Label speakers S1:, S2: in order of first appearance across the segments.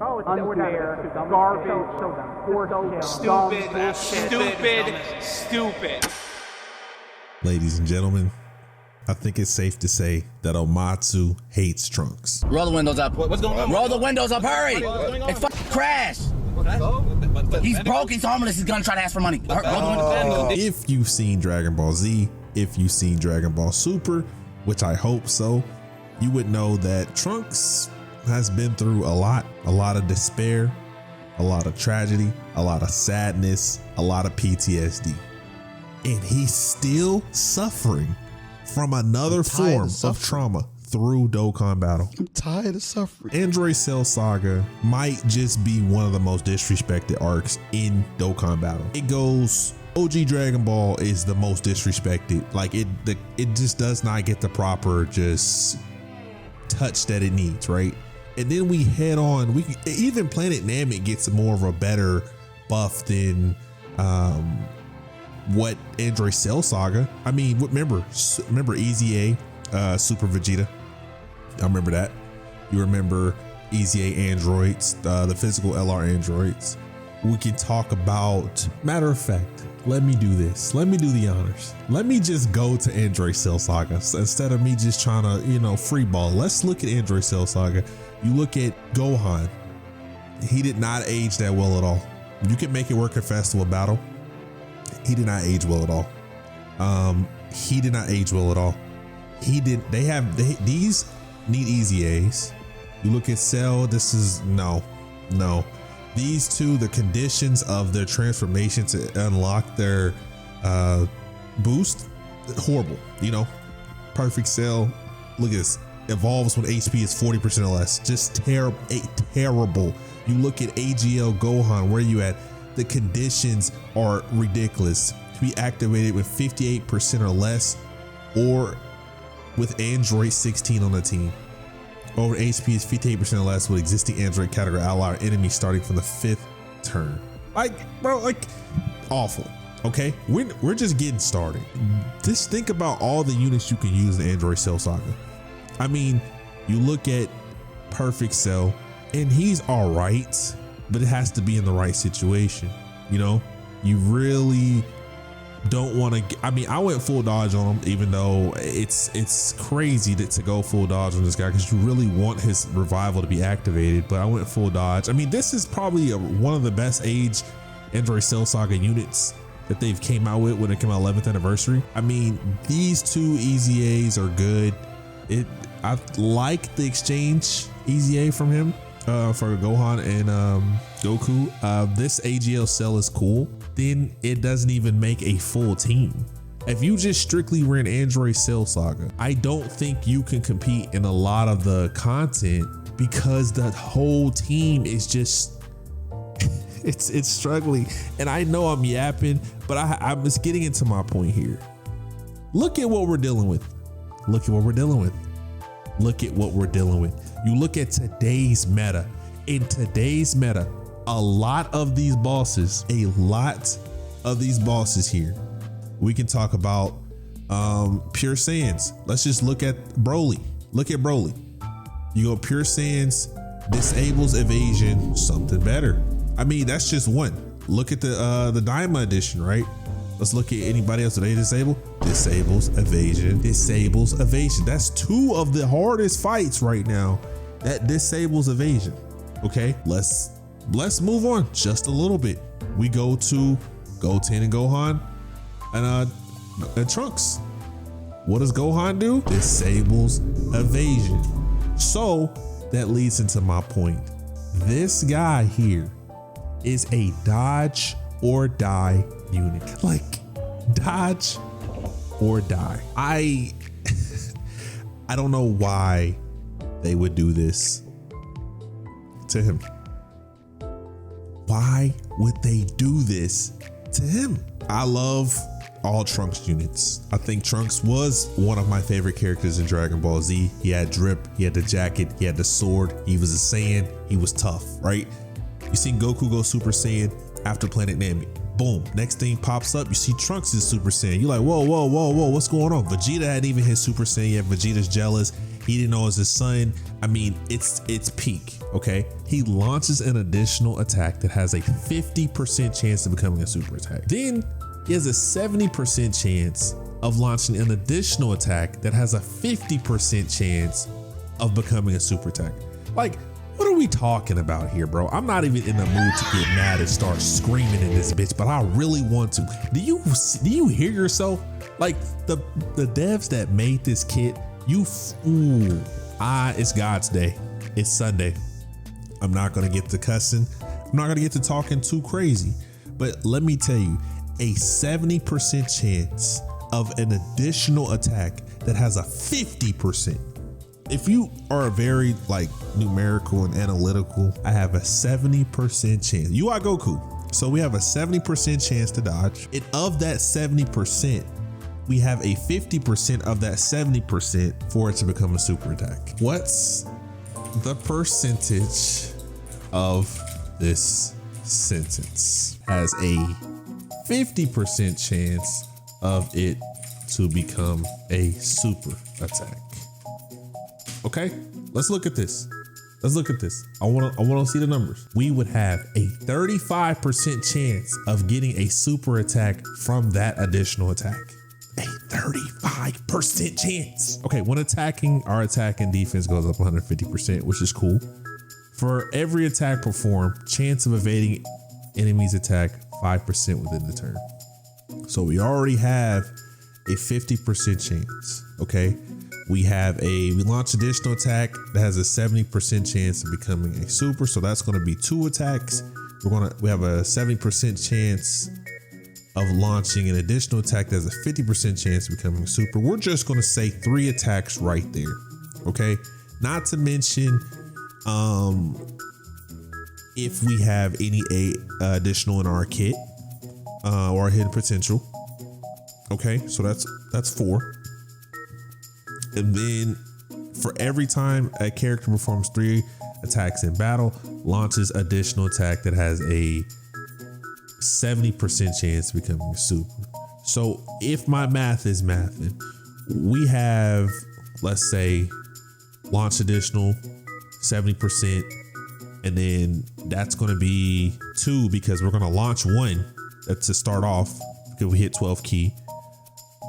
S1: Oh, it's unfair. Garbage.
S2: Stupid.
S3: Ladies and gentlemen, I think it's safe to say that Omatsu hates Trunks.
S4: Roll the windows up. What's going on? Roll the windows up, hurry! It fucking crashed! He's broke, he's homeless, he's gonna try to ask for money. Roll the windows up.
S3: If you've seen Dragon Ball Z, if you've seen Dragon Ball Super, which I hope so, you would know that Trunks has been through a lot of despair, a lot of tragedy, a lot of sadness, a lot of PTSD. And he's still suffering from another form of trauma through Dokkan Battle.
S5: I'm tired of suffering.
S3: Android Cell Saga might just be one of the most disrespected arcs in Dokkan Battle. It goes, OG Dragon Ball is the most disrespected. Like it just does not get the proper just touch that it needs, right? And then we head on. Even Planet Namek gets more of a better buff than what Android Cell Saga. I mean, remember EZA, Super Vegeta. I remember that. You remember EZA androids, the physical LR androids. We can talk about, matter of fact, let me do this. Let me do the honors. Let me just go to Android Cell Saga instead of me just trying to, free ball. Let's look at Android Cell Saga. You look at Gohan. He did not age that well at all. You can make it work at Festival Battle. He did not age well at all. He did not age well at all. These need EZAs. You look at Cell, this is no. These two, the conditions of their transformation to unlock their boost, horrible. Perfect Cell, look at this. Evolves when HP is 40% or less. Just terrible. You look at AGL Gohan, where you at? The conditions are ridiculous. To be activated with 58% or less, or with Android 16 on the team. Over HP is 58% or less with existing Android category ally or enemy starting from the 5th turn. Awful. Okay, we're just getting started. Just think about all the units you can use in Android Cell Saga. I mean, you look at Perfect Cell, and he's all right, but it has to be in the right situation. You really don't want to. I mean, I went full dodge on him, even though it's crazy to go full dodge on this guy because you really want his revival to be activated. But I went full dodge. I mean, this is probably one of the best age Android Cell Saga units that they've came out with when it came out 11th anniversary. I mean, these two EZAs are good. I like the exchange EZA from him for Gohan and Goku. This AGL Cell is cool. Then it doesn't even make a full team. If you just strictly ran Android Cell Saga, I don't think you can compete in a lot of the content because the whole team is just it's struggling. And I know I'm yapping, but I'm just getting into my point here. Look at what we're dealing with. Look at what we're dealing with. Look at what we're dealing with. You look at today's meta. In today's meta, a lot of these bosses here. We can talk about Pure Saiyans. Let's just look at Broly. Look at Broly. You go Pure Saiyans, disables evasion, something better. I mean, that's just one. Look at the Daima edition, right? Let's look at anybody else. Do they disable? Disables evasion, disables evasion. That's two of the hardest fights right now that disables evasion. Okay, let's move on just a little bit. We go to Goten and Gohan and Trunks. What does Gohan do? Disables evasion. So that leads into my point. This guy here is a dodge or die unit. Like, dodge or die. I don't know why they would do this to him. Why would they do this to him? I love all Trunks units. I think Trunks was one of my favorite characters in Dragon Ball Z. He had drip, he had the jacket, he had the sword, he was a Saiyan, he was tough, right? You seen Goku go Super Saiyan after Planet Namek. Boom, next thing pops up, you see Trunks is Super Saiyan. You're like, whoa, what's going on? Vegeta hadn't even hit Super Saiyan yet. Vegeta's jealous. He didn't know it was his son. I mean, it's peak, okay? He launches an additional attack that has a 50% chance of becoming a super attack. Then he has a 70% chance of launching an additional attack that has a 50% chance of becoming a super attack. Like, what are we talking about here, bro? I'm not even in the mood to get mad and start screaming in this bitch, but I really want to. Do you hear yourself? Like the devs that made this kit, it's God's day. It's Sunday. I'm not gonna get to cussing. I'm not gonna get to talking too crazy, but let me tell you, a 70% chance of an additional attack that has a 50%. If you are very like numerical and analytical, I have a 70% chance. You are Goku. So we have a 70% chance to dodge. And of that 70%, we have a 50% of that 70% for it to become a super attack. What's the percentage of this sentence has a 50% chance of it to become a super attack? Okay, let's look at this. I want to see the numbers. We would have a 35% chance of getting a super attack from that additional attack. A 35% chance. Okay, when attacking, our attack and defense goes up 150%, which is cool. For every attack performed, chance of evading enemy's attack 5% within the turn. So we already have a 50% chance. Okay. We launch additional attack that has a 70% chance of becoming a super. So that's going to be 2 attacks. We have a 70% chance of launching an additional attack that has a 50% chance of becoming a super. We're just going to say 3 attacks right there. Okay. Not to mention, if we have any additional in our kit, or hidden potential. Okay. So that's 4. And then for every time a character performs 3 attacks in battle, launches additional attack that has a 70% chance of becoming a super. So if my math is mathing, we have, let's say, launch additional 70%, and then that's going to be 2 because we're going to launch 1 to start off because we hit 12 key.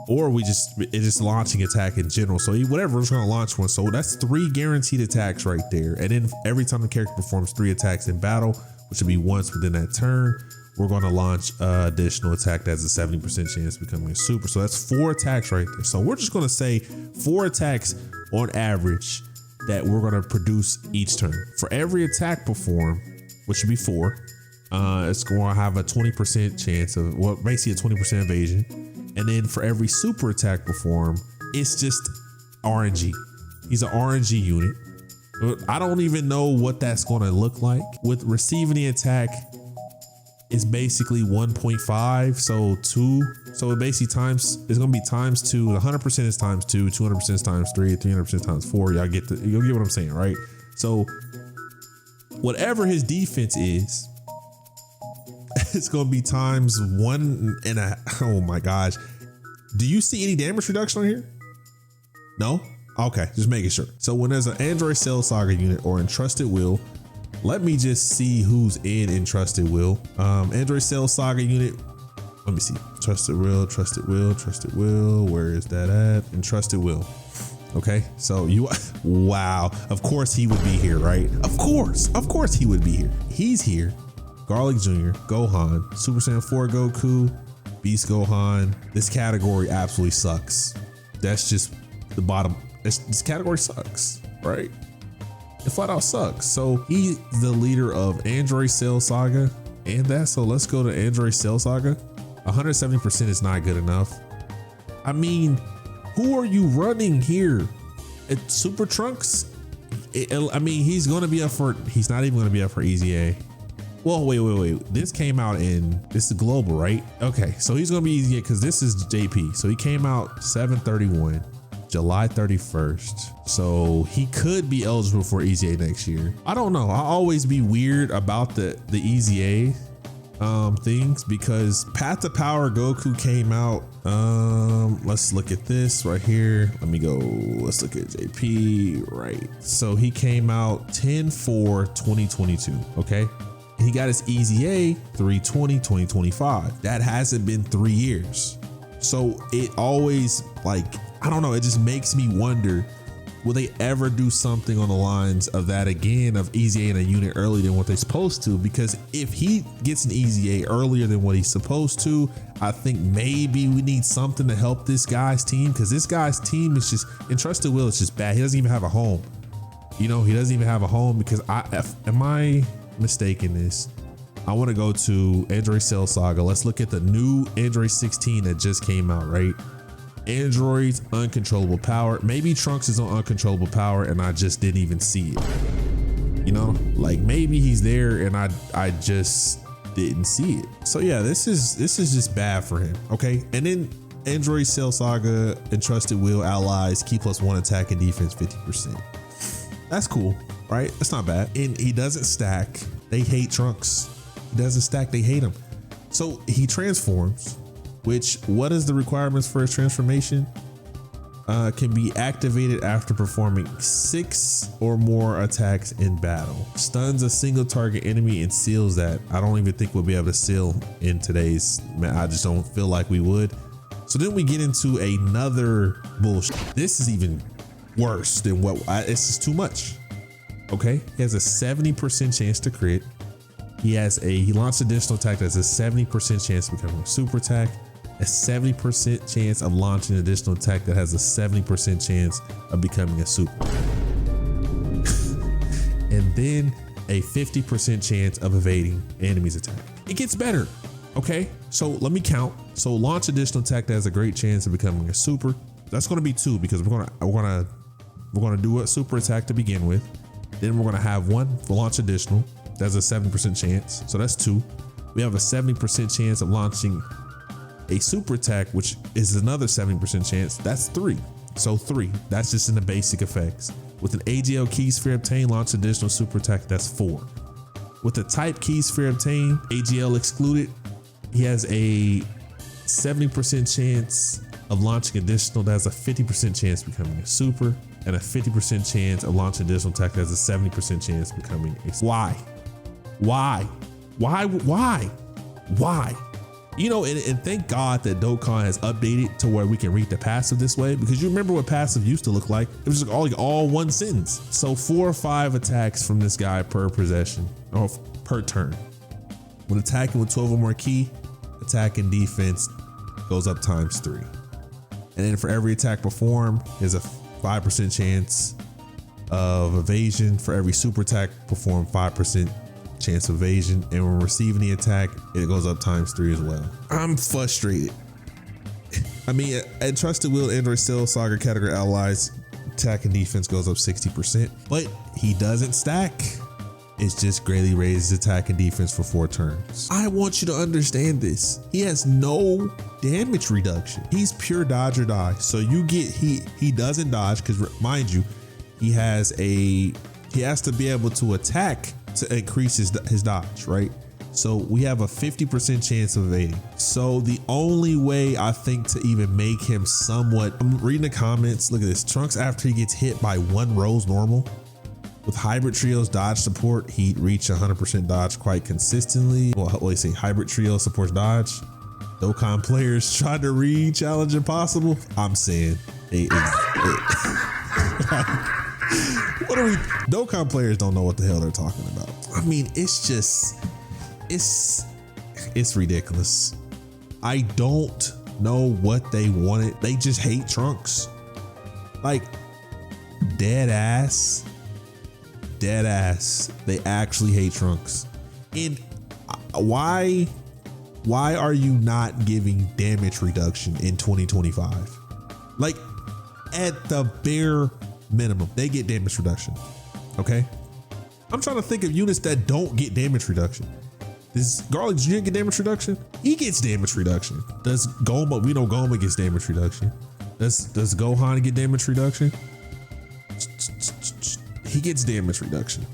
S3: Or it's just launching attack in general. So whatever, we're just gonna launch 1. So that's 3 guaranteed attacks right there. And then every time the character performs 3 attacks in battle, which would be once within that turn, we're gonna launch additional attack that has a 70% chance of becoming a super. So that's 4 attacks right there. So we're just gonna say 4 attacks on average that we're gonna produce each turn. For every attack performed, which would be 4, it's gonna have a 20% chance of, well, basically a 20% evasion. And then for every super attack performed, it's just RNG. He's an RNG unit. I don't even know what that's going to look like. With receiving the attack, it's basically 1.5, so 2. So it basically it's going to be times 2. 100% is times 2, 200% is times 3, 300% is times 4. You'll get what I'm saying, right? So whatever his defense is, it's going to be times 1.5. Oh my gosh. Do you see any damage reduction on here? No? Okay, just making sure. So when there's an Android Cell Saga unit or Entrusted Will, let me just see who's in Entrusted Will. Android Cell Saga unit. Let me see. Trusted Will. Where is that at? Entrusted Will. Okay, so wow. Of course he would be here, right? Of course he would be here. He's here. Garlic Jr., Gohan, Super Saiyan 4 Goku, Beast Gohan. This category absolutely sucks. That's just the bottom. This category sucks, right? It flat out sucks. So he's the leader of Android Cell Saga and that. So let's go to Android Cell Saga. 170% is not good enough. I mean, who are you running here? It's Super Trunks? I mean, he's not even going to be up for EZA. Well, wait. This came out this is global, right? Okay, so he's gonna be easy because this is JP. So he came out 7/31, July 31st. So he could be eligible for EZA next year. I don't know. I always be weird about the EZA things, because Path to Power Goku came out. Let's look at this right here. Let's look at JP. Right, so he came out 10/4/2022. Okay, he got his EZA 3/20/2025. That hasn't been 3 years. So it always, like, I don't know, it just makes me wonder, will they ever do something on the lines of that again, of EZA in a unit earlier than what they're supposed to? Because if he gets an EZA earlier than what he's supposed to, I think maybe we need something to help this guy's team, because this guy's team is just, Entrusted Will is just bad. He doesn't even have a home. You know, he doesn't even have a home, because am I mistaken this? I want to go to Android Cell Saga. Let's look at the new Android 16 that just came out, right? Android's uncontrollable power. Maybe Trunks is on uncontrollable power and I just didn't even see it. You know, like maybe he's there and I just didn't see it. So yeah, this is just bad for him. Okay, and then Android Cell Saga Entrusted Will allies key +1 attack and defense 50%. That's cool, right? That's not bad. And he doesn't stack. They hate Trunks. He doesn't stack. They hate him. So he transforms. Which, what is the requirements for his transformation? Can be activated after performing 6 or more attacks in battle. Stuns a single target enemy and seals that. I don't even think we'll be able to seal in today's, I just don't feel like we would. So then we get into another bullshit. This is even worse than what, it's just too much. Okay, he has a 70% chance to crit. He launched additional attack that has a 70% chance of becoming a super attack. A 70% chance of launching an additional attack that has a 70% chance of becoming a super. And then a 50% chance of evading enemy's attack. It gets better. Okay, so let me count. So launch additional attack that has a great chance of becoming a super. That's going to be 2, because we're gonna do a super attack to begin with. Then we're gonna have 1 for launch additional. That's a 7% chance. So that's 2. We have a 70% chance of launching a super attack, which is another 70% chance. That's 3. So 3. That's just in the basic effects. With an AGL key sphere obtained, launch additional super attack. That's 4. With the type key sphere obtained, AGL excluded, he has a 70% chance of launching additional. That has a 50% chance of becoming a super, and a 50% chance of launching additional attack. That has a 70% chance of becoming a. Why? You know, and thank God that Dokkan has updated to where we can read the passive this way, because you remember what passive used to look like. It was just all one sentence. So 4 or 5 attacks from this guy per possession, or per turn. When attacking with 12 or more key, attack and defense goes up ×3. And then for every attack performed, there's a 5% chance of evasion. For every super attack performed, 5% chance of evasion, and when receiving the attack, it goes up ×3 as well. I'm frustrated. I mean, at Trusted Will Android Cell Saga category allies, attack and defense goes up 60%, but he doesn't stack. It's just greatly raises attack and defense for 4 turns. I want you to understand this. He has no damage reduction. He's pure dodge or die. So you get, he doesn't dodge, because mind you, he has to be able to attack to increase his dodge, right? So we have a 50% chance of evading. So the only way I think to even make him somewhat, I'm reading the comments, look at this. Trunks, after he gets hit by 1 Rose normal, with Hybrid Trio's dodge support, he'd reach 100% dodge quite consistently. Well, let's see, Hybrid Trio supports dodge. Dokkan players try to read Challenge Impossible. I'm saying, what are we? Dokkan players don't know what the hell they're talking about. I mean, it's just, it's ridiculous. I don't know what they wanted. They just hate Trunks. Like, dead ass. They actually hate Trunks. And why are you not giving damage reduction in 2025? Like, at the bare minimum, they get damage reduction. Okay, I'm trying to think of units that don't get damage reduction. Does Garlic Jr. get damage reduction? He gets damage reduction. Does Goma? We know Goma gets damage reduction. Does Gohan get damage reduction? He gets damage reduction.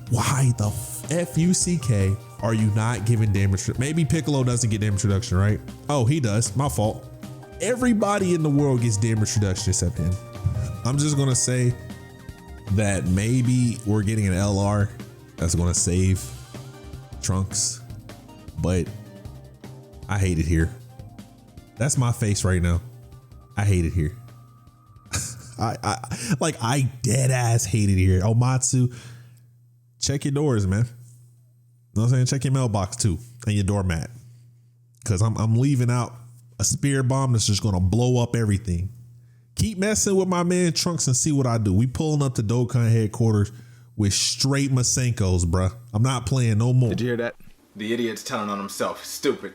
S3: Why the FUCK are you not giving damage? Maybe Piccolo doesn't get damage reduction, right? Oh, he does. My fault. Everybody in the world gets damage reduction except him. I'm just gonna say that maybe we're getting an LR that's gonna save Trunks, but I hate it here. That's my face right now. I hate it here. I dead ass hate it here. Omatsu, check your doors, man. You know what I'm saying? Check your mailbox too and your doormat, because I'm leaving out a spirit bomb that's just gonna blow up everything. Keep messing with my man Trunks and see what I do. We pulling up to Dokkan headquarters with straight Masenkos, bruh. I'm not playing no more.
S2: Did you hear that? The idiot's telling on himself. Stupid.